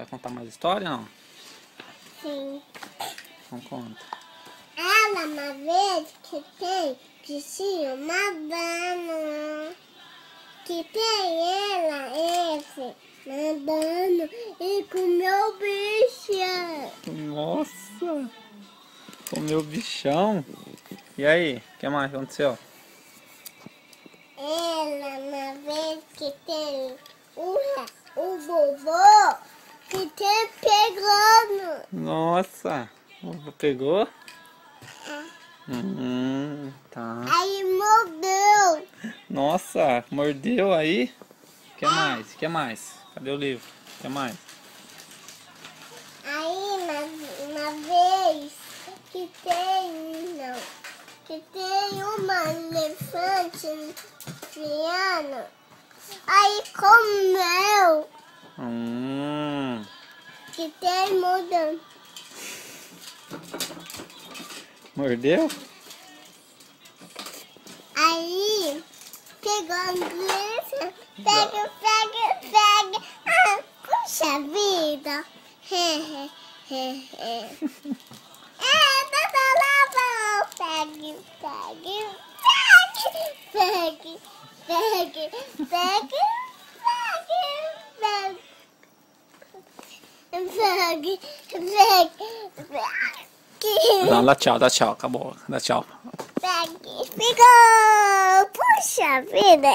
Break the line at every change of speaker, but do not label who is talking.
Vai contar mais história ou não?
Sim.
Não conta.
Ela uma vez que tem tinha uma dama que tem ela, esse, andando e comeu o bicho.
Nossa! Comeu bichão. E aí, o que mais aconteceu?
Ela uma vez que tem o vovô que tem pegando.
Nossa! Pegou? Tá.
Aí mordeu.
Nossa, mordeu aí? O que mais? O que mais? Cadê o livro? O que mais?
Aí uma vez que tem uma elefante piano, aí comeu, que tem mudando.
Mordeu?
Aí pegou a polícia, pega. Ah, puxa vida. Tá lá, pegue.
Não, dá tchau, acabou. Dá tchau.
Ficou, puxa vida.